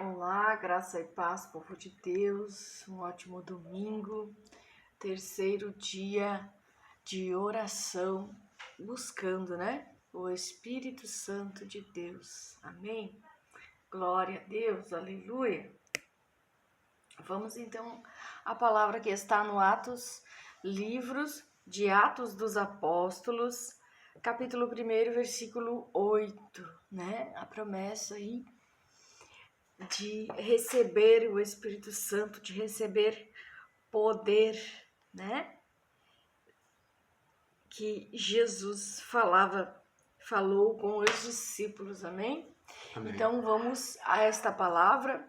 Olá, graça e paz, povo de Deus, um ótimo domingo, terceiro dia de oração, buscando, o Espírito Santo de Deus, amém? Glória a Deus, aleluia! Vamos então à palavra que está no livros de Atos dos Apóstolos, capítulo 1, versículo 8, A promessa aí de receber o Espírito Santo, de receber poder, que Jesus falou com os discípulos, amém? Então vamos a esta palavra,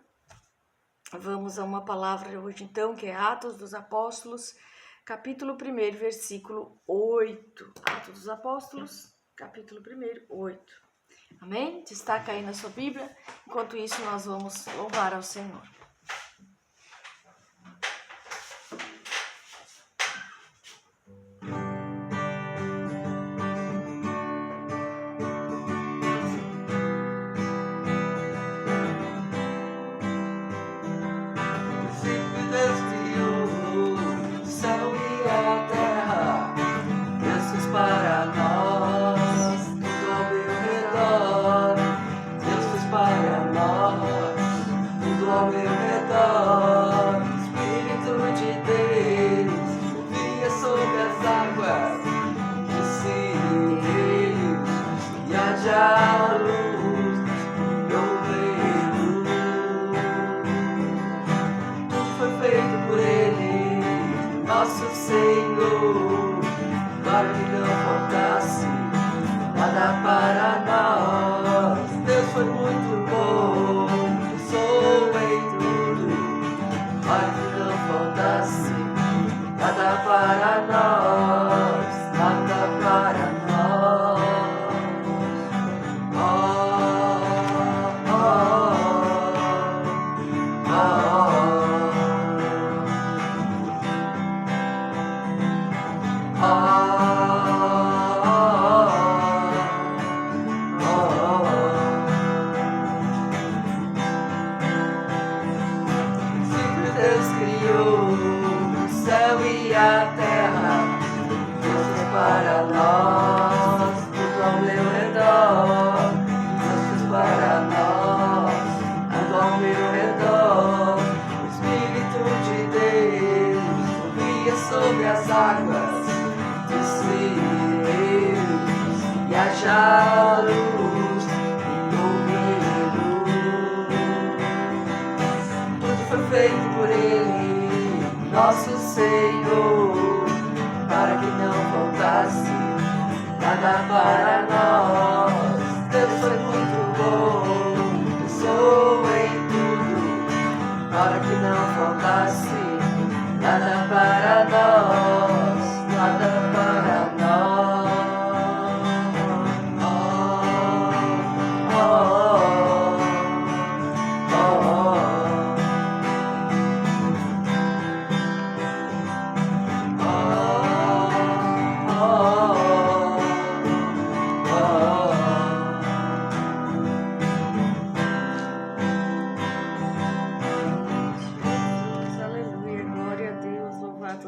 vamos a uma palavra hoje então, que é Atos dos Apóstolos, capítulo 1, versículo 8. Atos dos Apóstolos, capítulo 1, 8. Amém? Destaca aí na sua Bíblia. Enquanto isso, nós vamos louvar ao Senhor.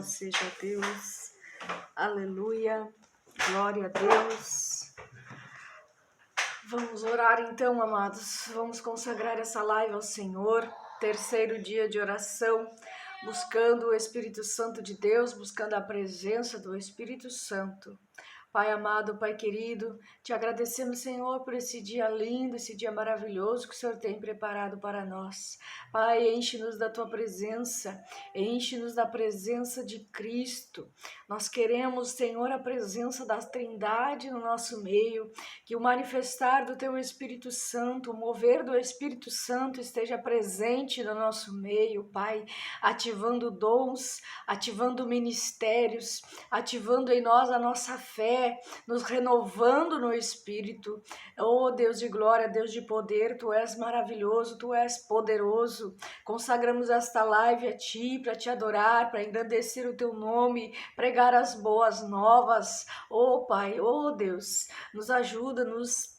Seja Deus, aleluia, glória a Deus. Vamos orar então, amados, vamos consagrar essa live ao Senhor, terceiro dia de oração, buscando o Espírito Santo de Deus, buscando a presença do Espírito Santo. Pai amado, Pai querido, te agradecemos, Senhor, por esse dia lindo, esse dia maravilhoso que o Senhor tem preparado para nós. Pai, enche-nos da tua presença, enche-nos da presença de Cristo. Nós queremos, Senhor, a presença da Trindade no nosso meio, que o manifestar do teu Espírito Santo, o mover do Espírito Santo esteja presente no nosso meio, Pai, ativando dons, ativando ministérios, ativando em nós a nossa fé, nos renovando no Espírito. Oh Deus de glória, Deus de poder, Tu és maravilhoso, Tu és poderoso. Consagramos esta live a Ti, para Te adorar, para engrandecer o Teu nome, pregar as boas novas. Oh Pai, oh Deus, nos ajuda, nos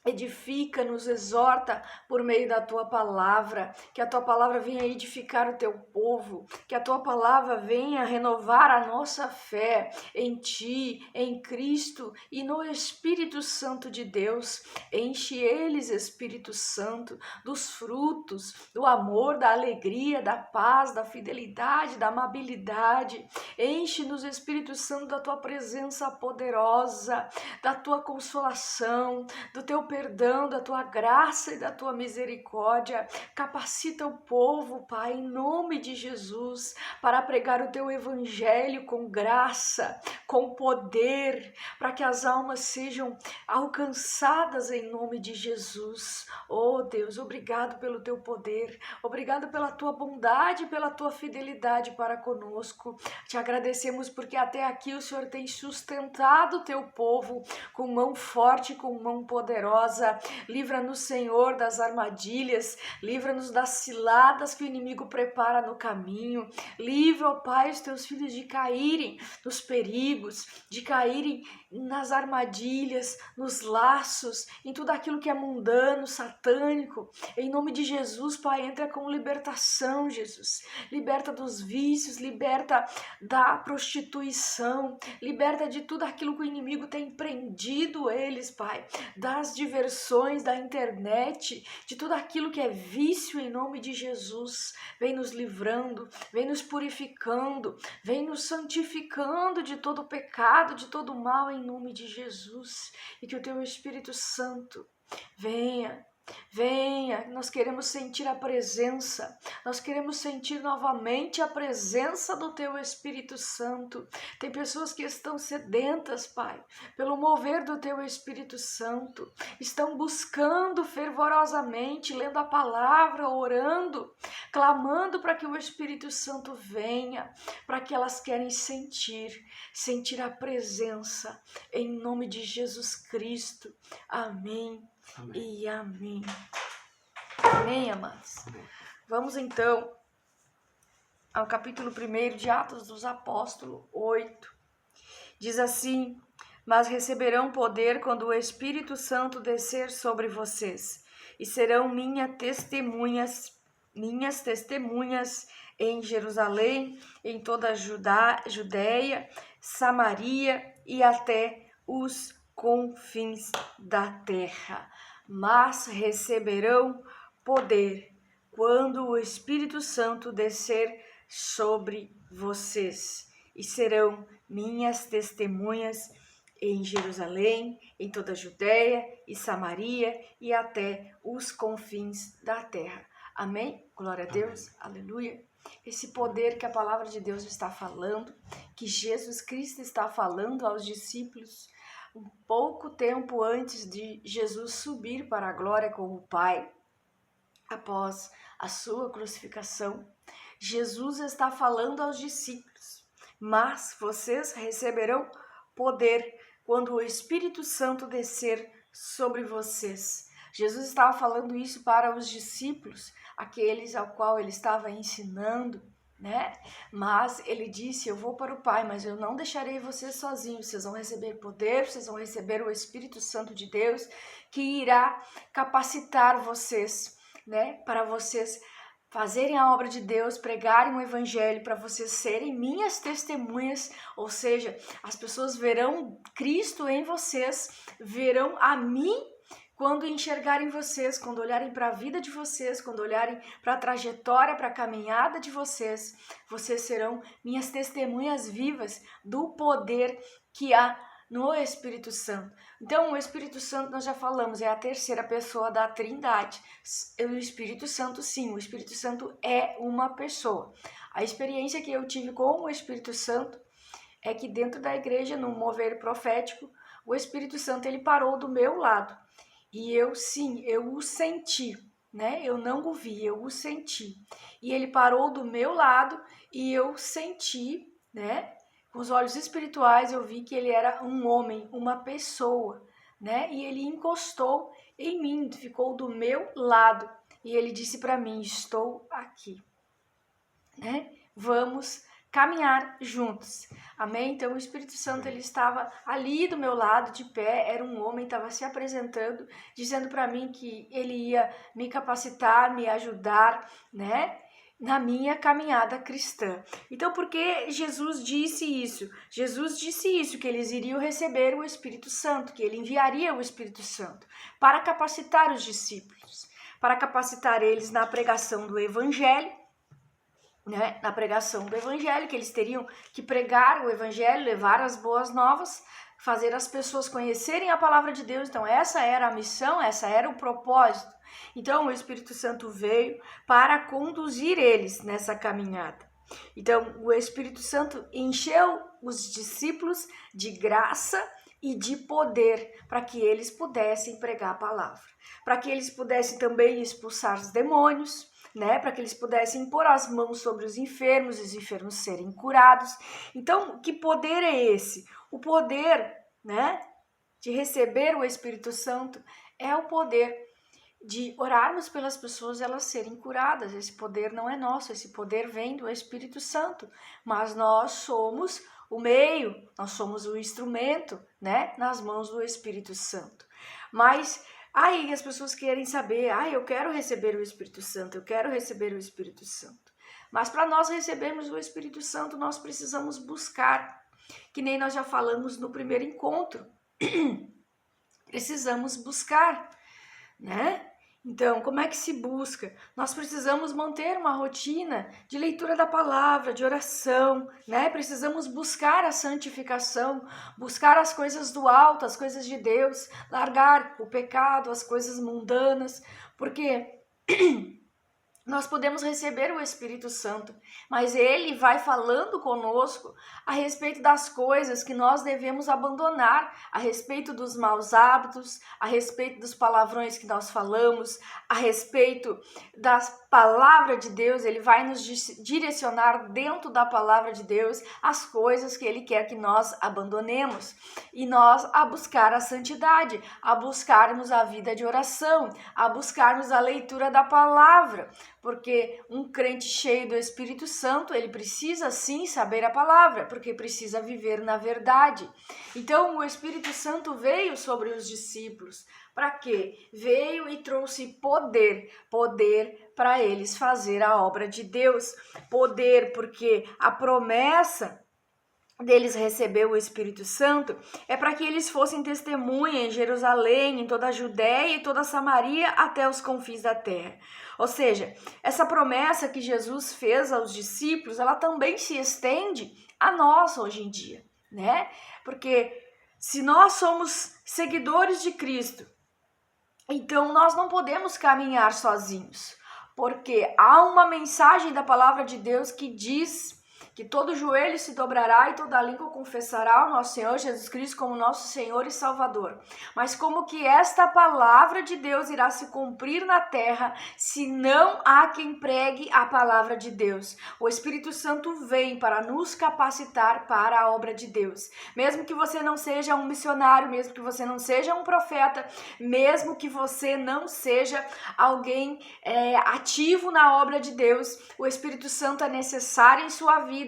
edifica, nos exorta por meio da tua palavra, que a tua palavra venha edificar o teu povo, que a tua palavra venha renovar a nossa fé em ti, em Cristo e no Espírito Santo de Deus. Enche eles, Espírito Santo, dos frutos, do amor, da alegria, da paz, da fidelidade, da amabilidade. Enche-nos, Espírito Santo, da tua presença poderosa, da tua consolação, do teu perdão, da tua graça e da tua misericórdia. Capacita o povo, Pai, em nome de Jesus, para pregar o teu evangelho com graça, com poder, para que as almas sejam alcançadas em nome de Jesus. Oh Deus, obrigado pelo teu poder, obrigado pela tua bondade, pela tua fidelidade para conosco. Te agradecemos porque até aqui o Senhor tem sustentado o teu povo com mão forte, com mão poderosa. Livra-nos, Senhor, das armadilhas, livra-nos das ciladas que o inimigo prepara no caminho. Livra, ó Pai, os teus filhos de caírem nos perigos, de caírem nas armadilhas, nos laços, em tudo aquilo que é mundano, satânico. Em nome de Jesus, Pai, entra com libertação, Jesus. Liberta dos vícios, liberta da prostituição, liberta de tudo aquilo que o inimigo tem prendido eles, Pai, das diversões da internet, de tudo aquilo que é vício, em nome de Jesus. Vem nos livrando, vem nos purificando, vem nos santificando de todo pecado, de todo mal, em nome de Jesus. E que o teu Espírito Santo venha, nós queremos sentir a presença, nós queremos sentir novamente a presença do teu Espírito Santo. Tem pessoas que estão sedentas, Pai, pelo mover do teu Espírito Santo, estão buscando fervorosamente, lendo a palavra, orando, clamando para que o Espírito Santo venha, para que elas querem sentir a presença, em nome de Jesus Cristo. Amém. Amém. E amém. Amém, amados. Amém. Vamos então ao capítulo 1 de Atos dos Apóstolos 8. Diz assim: mas receberão poder quando o Espírito Santo descer sobre vocês, e serão minhas testemunhas em Jerusalém, em toda a Judéia, Samaria e até os confins da terra. Mas receberão poder quando o Espírito Santo descer sobre vocês, e serão minhas testemunhas em Jerusalém, em toda a Judéia e Samaria e até os confins da terra. Amém? Glória a Deus. Amém. Aleluia. Esse poder que a palavra de Deus está falando, que Jesus Cristo está falando aos discípulos, um pouco tempo antes de Jesus subir para a glória com o Pai, após a sua crucificação, Jesus está falando aos discípulos: mas vocês receberão poder quando o Espírito Santo descer sobre vocês. Jesus estava falando isso para os discípulos, aqueles ao qual ele estava ensinando, né? Mas ele disse: eu vou para o Pai, mas eu não deixarei vocês sozinhos. Vocês vão receber poder, vocês vão receber o Espírito Santo de Deus, que irá capacitar vocês, né? Para vocês fazerem a obra de Deus, pregarem o evangelho, para vocês serem minhas testemunhas. Ou seja, as pessoas verão Cristo em vocês, verão a mim quando enxergarem vocês, quando olharem para a vida de vocês, quando olharem para a trajetória, para a caminhada de vocês, vocês serão minhas testemunhas vivas do poder que há no Espírito Santo. Então, o Espírito Santo, nós já falamos, é a terceira pessoa da Trindade. O Espírito Santo, sim, o Espírito Santo é uma pessoa. A experiência que eu tive com o Espírito Santo é que dentro da igreja, no mover profético, o Espírito Santo, ele parou do meu lado. E eu o senti, né? Eu não o vi, eu o senti. E ele parou do meu lado e eu senti, né? Com os olhos espirituais eu vi que ele era um homem, uma pessoa, né? E ele encostou em mim, ficou do meu lado. E ele disse para mim: estou aqui, né? Vamos caminhar juntos. Amém? Então o Espírito Santo ele estava ali do meu lado, de pé, era um homem, estava se apresentando, dizendo para mim que ele ia me capacitar, me ajudar, né? Na minha caminhada cristã. Então, por que Jesus disse isso? Jesus disse isso, que eles iriam receber o Espírito Santo, que ele enviaria o Espírito Santo para capacitar os discípulos, para capacitar eles na pregação do Evangelho, né? Na pregação do Evangelho, que eles teriam que pregar o Evangelho, levar as boas novas, fazer as pessoas conhecerem a palavra de Deus. Então, essa era a missão, essa era o propósito. Então, o Espírito Santo veio para conduzir eles nessa caminhada. Então, o Espírito Santo encheu os discípulos de graça e de poder para que eles pudessem pregar a palavra, para que eles pudessem também expulsar os demônios, né? Para que eles pudessem pôr as mãos sobre os enfermos e os enfermos serem curados. Então, que poder é esse? O poder, né, de receber o Espírito Santo é o poder de orarmos pelas pessoas, elas serem curadas. Esse poder não é nosso, esse poder vem do Espírito Santo, mas nós somos o meio, nós somos o instrumento, né, nas mãos do Espírito Santo. Mas aí as pessoas querem saber, eu quero receber o Espírito Santo, eu quero receber o Espírito Santo. Mas para nós recebermos o Espírito Santo, nós precisamos buscar, que nem nós já falamos no primeiro encontro. Precisamos buscar, né? Então, como é que se busca? Nós precisamos manter uma rotina de leitura da palavra, de oração, né? Precisamos buscar a santificação, buscar as coisas do alto, as coisas de Deus, largar o pecado, as coisas mundanas, porque nós podemos receber o Espírito Santo, mas ele vai falando conosco a respeito das coisas que nós devemos abandonar, a respeito dos maus hábitos, a respeito dos palavrões que nós falamos, a respeito da palavra de Deus. Ele vai nos direcionar dentro da palavra de Deus as coisas que ele quer que nós abandonemos, e nós a buscar a santidade, a buscarmos a vida de oração, a buscarmos a leitura da palavra. Porque um crente cheio do Espírito Santo, ele precisa sim saber a palavra, porque precisa viver na verdade. Então o Espírito Santo veio sobre os discípulos. Para quê? Veio e trouxe poder para eles fazer a obra de Deus. Poder, porque a promessa deles receber o Espírito Santo é para que eles fossem testemunha em Jerusalém, em toda a Judéia e toda a Samaria até os confins da terra. Ou seja, essa promessa que Jesus fez aos discípulos, ela também se estende a nós hoje em dia, né? Porque se nós somos seguidores de Cristo, então nós não podemos caminhar sozinhos, porque há uma mensagem da palavra de Deus que diz que todo joelho se dobrará e toda língua confessará o nosso Senhor Jesus Cristo como nosso Senhor e Salvador. Mas como que esta palavra de Deus irá se cumprir na terra se não há quem pregue a palavra de Deus? O Espírito Santo vem para nos capacitar para a obra de Deus. Mesmo que você não seja um missionário, mesmo que você não seja um profeta, mesmo que você não seja alguém ativo na obra de Deus, o Espírito Santo é necessário em sua vida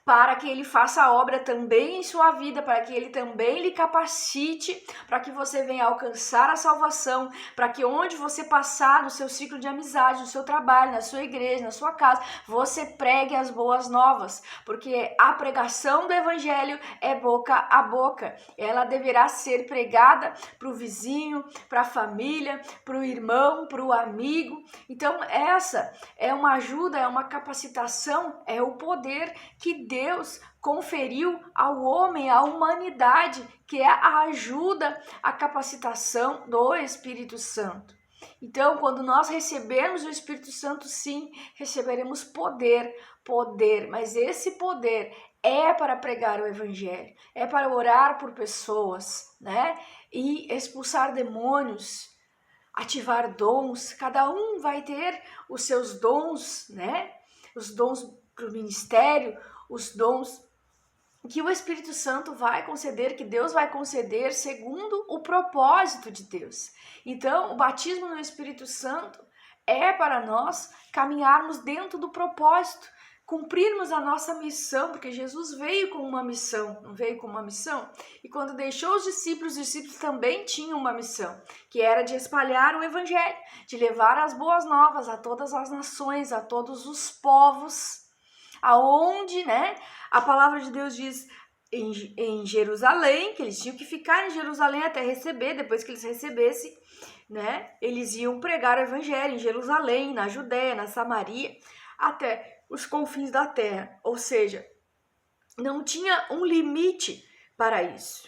para que ele faça a obra também em sua vida, para que ele também lhe capacite, para que você venha alcançar a salvação, para que onde você passar no seu ciclo de amizade, no seu trabalho, na sua igreja, na sua casa, você pregue as boas novas, porque a pregação do evangelho é boca a boca, ela deverá ser pregada para o vizinho, para a família, para o irmão, para o amigo. Então essa é uma ajuda, é uma capacitação, é o poder que Deus conferiu ao homem, à humanidade, que é a ajuda, a capacitação do Espírito Santo. Então, quando nós recebermos o Espírito Santo, sim, receberemos poder, mas esse poder é para pregar o Evangelho, é para orar por pessoas, né? E expulsar demônios, ativar dons. Cada um vai ter os seus dons, né? Os dons para o ministério, os dons que o Espírito Santo vai conceder, que Deus vai conceder segundo o propósito de Deus. Então, o batismo no Espírito Santo é para nós caminharmos dentro do propósito, cumprirmos a nossa missão, porque Jesus veio com uma missão, não veio com uma missão? E quando deixou os discípulos também tinham uma missão, que era de espalhar o evangelho, de levar as boas novas a todas as nações, a todos os povos, aonde, né, a palavra de Deus diz em Jerusalém, que eles tinham que ficar em Jerusalém até receber, depois que eles recebessem, né, eles iam pregar o evangelho em Jerusalém, na Judéia, na Samaria, até os confins da terra, ou seja, não tinha um limite para isso,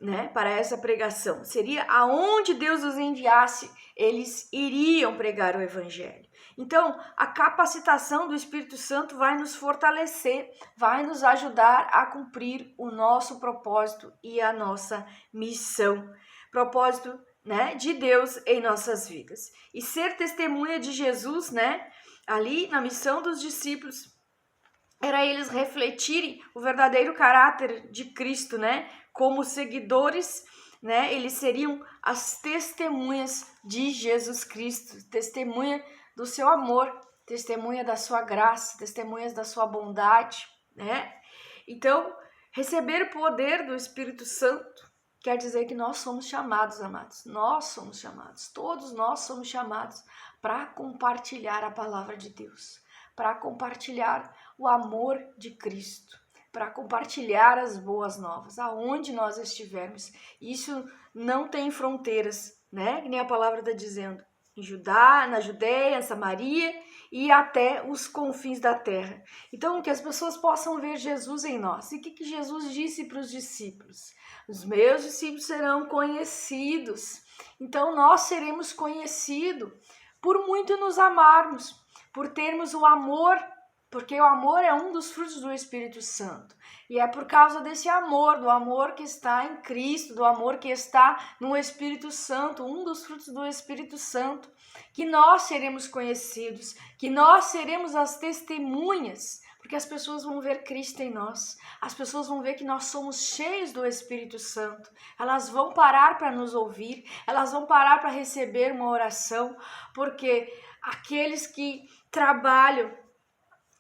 né? Para essa pregação. Seria aonde Deus os enviasse, eles iriam pregar o evangelho. Então, a capacitação do Espírito Santo vai nos fortalecer, vai nos ajudar a cumprir o nosso propósito e a nossa missão. Propósito, né, de Deus em nossas vidas. E ser testemunha de Jesus, né? Ali na missão dos discípulos, era eles refletirem o verdadeiro caráter de Cristo, né? Como seguidores, né? Eles seriam as testemunhas de Jesus Cristo, testemunha do seu amor, testemunha da sua graça, testemunhas da sua bondade, né? Então, receber o poder do Espírito Santo quer dizer que nós somos chamados, amados. Nós somos chamados, todos nós somos chamados para compartilhar a palavra de Deus, para compartilhar o amor de Cristo, para compartilhar as boas novas, aonde nós estivermos. Isso não tem fronteiras, né? Que nem a palavra está dizendo. Em Judá, na Judéia, Samaria e até os confins da terra. Então, que as pessoas possam ver Jesus em nós. E o que Jesus disse para os discípulos? Os meus discípulos serão conhecidos. Então, nós seremos conhecidos por muito nos amarmos, por termos o amor, porque o amor é um dos frutos do Espírito Santo. E é por causa desse amor, do amor que está em Cristo, do amor que está no Espírito Santo, um dos frutos do Espírito Santo, que nós seremos conhecidos, que nós seremos as testemunhas, porque as pessoas vão ver Cristo em nós, as pessoas vão ver que nós somos cheios do Espírito Santo, elas vão parar para nos ouvir, elas vão parar para receber uma oração, porque aqueles que trabalham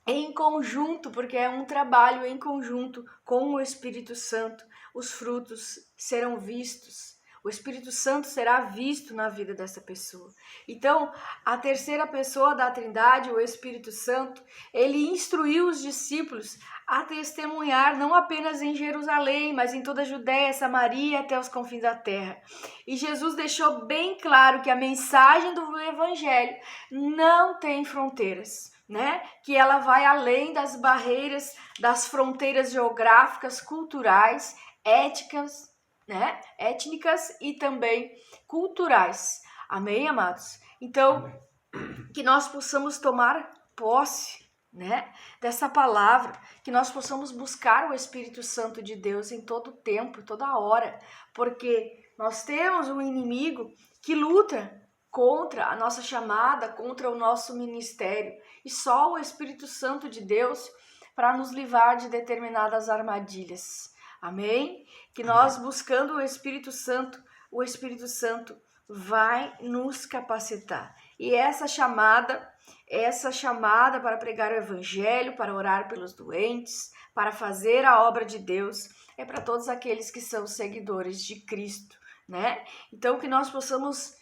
em conjunto, porque é um trabalho em conjunto com o Espírito Santo, os frutos serão vistos. O Espírito Santo será visto na vida dessa pessoa. Então, a terceira pessoa da Trindade, o Espírito Santo, ele instruiu os discípulos a testemunhar não apenas em Jerusalém, mas em toda a Judéia, Samaria, até os confins da terra. E Jesus deixou bem claro que a mensagem do Evangelho não tem fronteiras, né? Que ela vai além das barreiras, das fronteiras geográficas, culturais, éticas, né? Étnicas e também culturais. Amém, amados? Então, que nós possamos tomar posse, né, dessa palavra, que nós possamos buscar o Espírito Santo de Deus em todo tempo, toda hora, porque nós temos um inimigo que luta contra a nossa chamada, contra o nosso ministério, e só o Espírito Santo de Deus para nos livrar de determinadas armadilhas. Amém? Que nós buscando o Espírito Santo vai nos capacitar. E essa chamada para pregar o Evangelho, para orar pelos doentes, para fazer a obra de Deus, é para todos aqueles que são seguidores de Cristo, né? Então, que nós possamos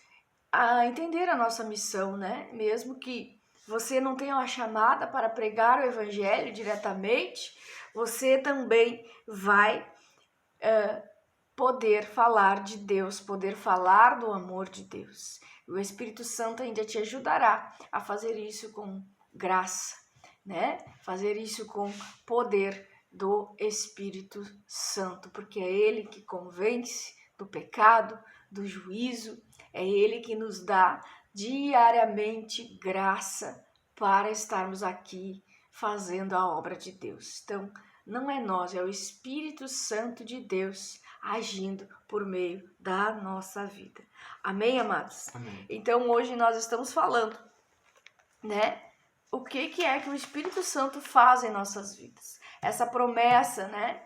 entender a nossa missão, né? Mesmo que você não tenha uma chamada para pregar o Evangelho diretamente, você também vai poder falar de Deus, poder falar do amor de Deus. O Espírito Santo ainda te ajudará a fazer isso com graça, né? Fazer isso com poder do Espírito Santo, porque é Ele que convence do pecado, do juízo, é Ele que nos dá diariamente graça para estarmos aqui fazendo a obra de Deus. Então, não é nós, é o Espírito Santo de Deus agindo por meio da nossa vida. Amém, amados? Amém. Então, hoje nós estamos falando, né? O que é que o Espírito Santo faz em nossas vidas? Essa promessa, né?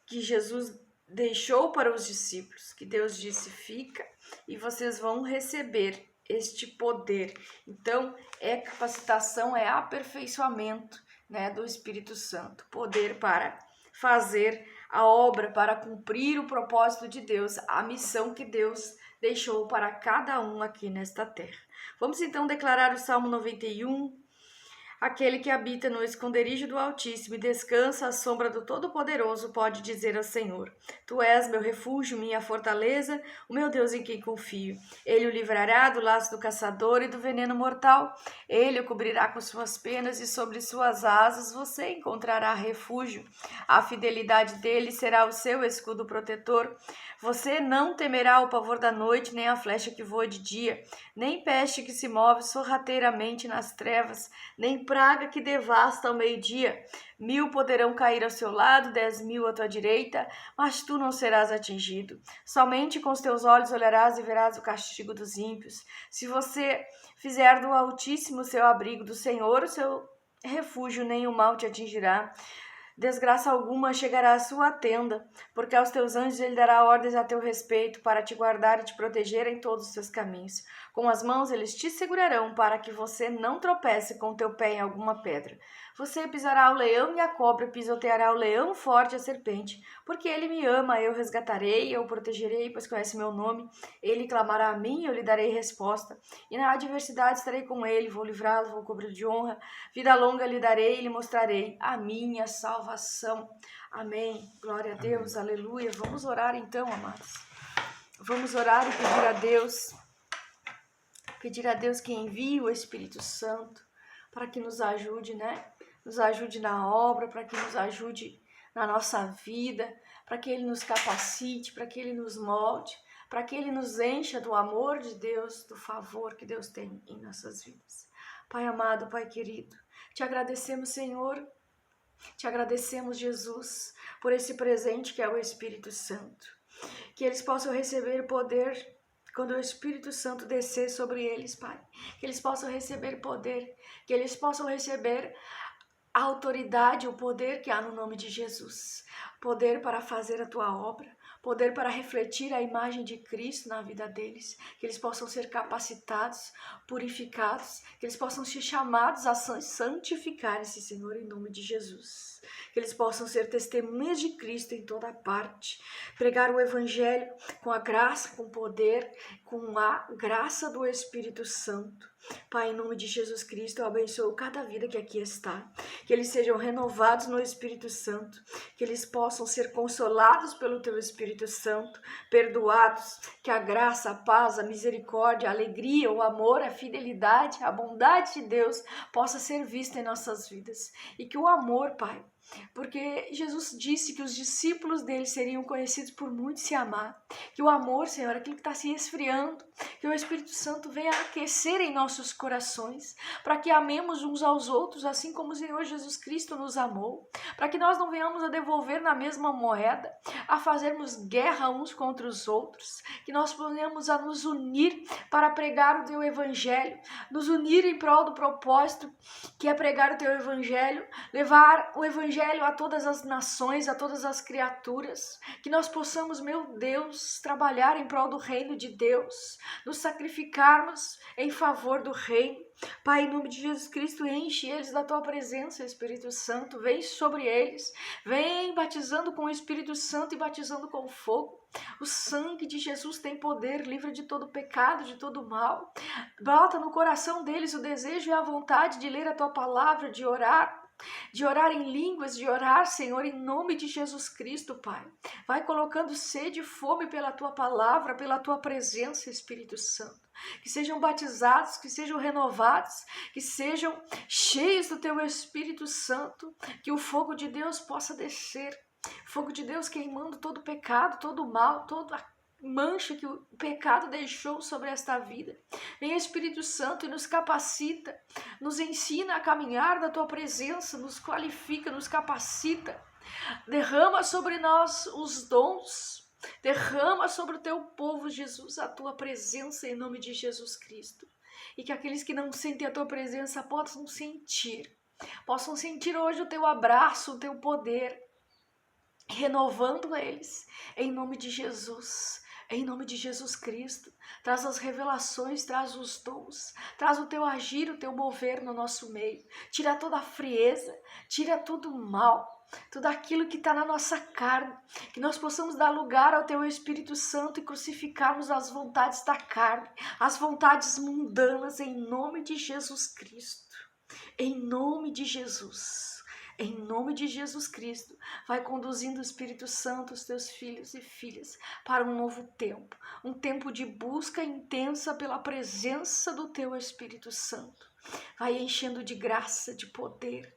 Que Jesus deixou para os discípulos, que Deus disse, fica e vocês vão receber este poder. Então, é capacitação, é aperfeiçoamento, né, do Espírito Santo, poder para fazer a obra, para cumprir o propósito de Deus, a missão que Deus deixou para cada um aqui nesta terra. Vamos então declarar o Salmo 91. Aquele que habita no esconderijo do Altíssimo e descansa à sombra do Todo-Poderoso pode dizer ao Senhor: Tu és meu refúgio, minha fortaleza, o meu Deus em quem confio. Ele o livrará do laço do caçador e do veneno mortal. Ele o cobrirá com suas penas e sobre suas asas você encontrará refúgio. A fidelidade dele será o seu escudo protetor. Você não temerá o pavor da noite, nem a flecha que voa de dia, nem peste que se move sorrateiramente nas trevas, nem praga que devasta ao meio-dia. 1000 poderão cair ao seu lado, 10.000 à tua direita, mas tu não serás atingido. Somente com os teus olhos olharás e verás o castigo dos ímpios. Se você fizer do Altíssimo o seu abrigo, do Senhor o seu refúgio, nenhum mal te atingirá. Desgraça alguma chegará à sua tenda, porque aos teus anjos ele dará ordens a teu respeito, para te guardar e te proteger em todos os teus caminhos. Com as mãos eles te segurarão, para que você não tropece com o teu pé em alguma pedra. Você pisará o leão e a cobra, pisoteará o leão forte e a serpente. Porque ele me ama, eu resgatarei, eu o protegerei, pois conhece meu nome. Ele clamará a mim, eu lhe darei resposta. E na adversidade estarei com ele, vou livrá-lo, vou cobri-lo de honra. Vida longa lhe darei e lhe mostrarei a minha salvação. Amém. Glória a Deus, aleluia. Vamos orar então, amados. Vamos orar e pedir a Deus que envie o Espírito Santo para que nos ajude, né? Nos ajude na obra, para que nos ajude na nossa vida, para que Ele nos capacite, para que Ele nos molde, para que Ele nos encha do amor de Deus, do favor que Deus tem em nossas vidas. Pai amado, Pai querido, te agradecemos, Senhor, te agradecemos, Jesus, por esse presente que é o Espírito Santo. Que eles possam receber poder quando o Espírito Santo descer sobre eles, Pai. Que eles possam receber poder, que eles possam receber a autoridade, o poder que há no nome de Jesus. Poder para fazer a tua obra, poder para refletir a imagem de Cristo na vida deles, que eles possam ser capacitados, purificados, que eles possam ser chamados a santificar-se, Senhor, em nome de Jesus. Que eles possam ser testemunhas de Cristo em toda parte, pregar o Evangelho com a graça, com o poder, com a graça do Espírito Santo. Pai, em nome de Jesus Cristo, eu abençoo cada vida que aqui está, que eles sejam renovados no Espírito Santo, que eles possam ser consolados pelo Teu Espírito Santo, perdoados, que a graça, a paz, a misericórdia, a alegria, o amor, a fidelidade, a bondade de Deus possa ser vista em nossas vidas, e que o amor, Pai, porque Jesus disse que os discípulos dele seriam conhecidos por muitos se amar, que o amor, Senhor, aquilo que está se esfriando, que o Espírito Santo venha aquecer em nossos corações, para que amemos uns aos outros, assim como o Senhor Jesus Cristo nos amou, para que nós não venhamos a devolver na mesma moeda, a fazermos guerra uns contra os outros, que nós venhamos a nos unir para pregar o Teu Evangelho, nos unir em prol do propósito, que é pregar o Teu Evangelho, levar o Evangelho a todas as nações, a todas as criaturas, que nós possamos, meu Deus, trabalhar em prol do reino de Deus, nos sacrificarmos em favor do reino. Pai, em nome de Jesus Cristo, enche eles da Tua presença, Espírito Santo, vem sobre eles, vem batizando com o Espírito Santo e batizando com fogo. O sangue de Jesus tem poder, livra de todo pecado, de todo mal. Bota no coração deles o desejo e a vontade de ler a Tua palavra, de orar em línguas, de orar, Senhor, em nome de Jesus Cristo, Pai. Vai colocando sede e fome pela Tua palavra, pela Tua presença, Espírito Santo. Que sejam batizados, que sejam renovados, que sejam cheios do Teu Espírito Santo, que o fogo de Deus possa descer, fogo de Deus queimando todo pecado, todo mal, toda mancha que o pecado deixou sobre esta vida. Vem Espírito Santo e nos capacita, nos ensina a caminhar na Tua presença, nos qualifica, nos capacita. Derrama sobre nós os dons, derrama sobre o Teu povo, Jesus, a Tua presença em nome de Jesus Cristo. E que aqueles que não sentem a Tua presença possam sentir hoje o Teu abraço, o Teu poder, renovando eles, em nome de Jesus. Em nome de Jesus Cristo, traz as revelações, traz os dons, traz o teu agir, o teu mover no nosso meio. Tira toda a frieza, tira todo o mal, tudo aquilo que está na nossa carne, que nós possamos dar lugar ao teu Espírito Santo e crucificarmos as vontades da carne, as vontades mundanas, em nome de Jesus Cristo. Em nome de Jesus. Em nome de Jesus Cristo, vai conduzindo o Espírito Santo, os teus filhos e filhas, para um novo tempo. Um tempo de busca intensa pela presença do teu Espírito Santo. Vai enchendo de graça, de poder.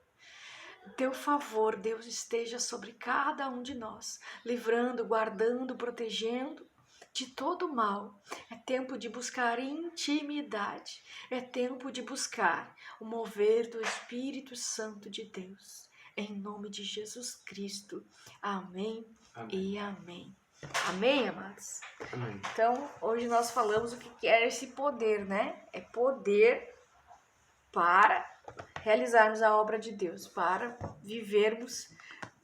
Teu favor, Deus, esteja sobre cada um de nós, livrando, guardando, protegendo de todo mal. É tempo de buscar intimidade. É tempo de buscar o mover do Espírito Santo de Deus. Em nome de Jesus Cristo. Amém, amém. E amém. Amém, amados? Amém. Então, hoje nós falamos o que é esse poder, né? É poder para realizarmos a obra de Deus, para vivermos,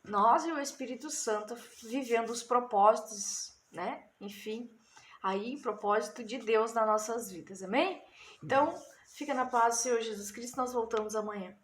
nós e o Espírito Santo, vivendo os propósitos, né? Enfim, aí, propósito de Deus nas nossas vidas, amém? Então, fica na paz do Senhor Jesus Cristo, nós voltamos amanhã.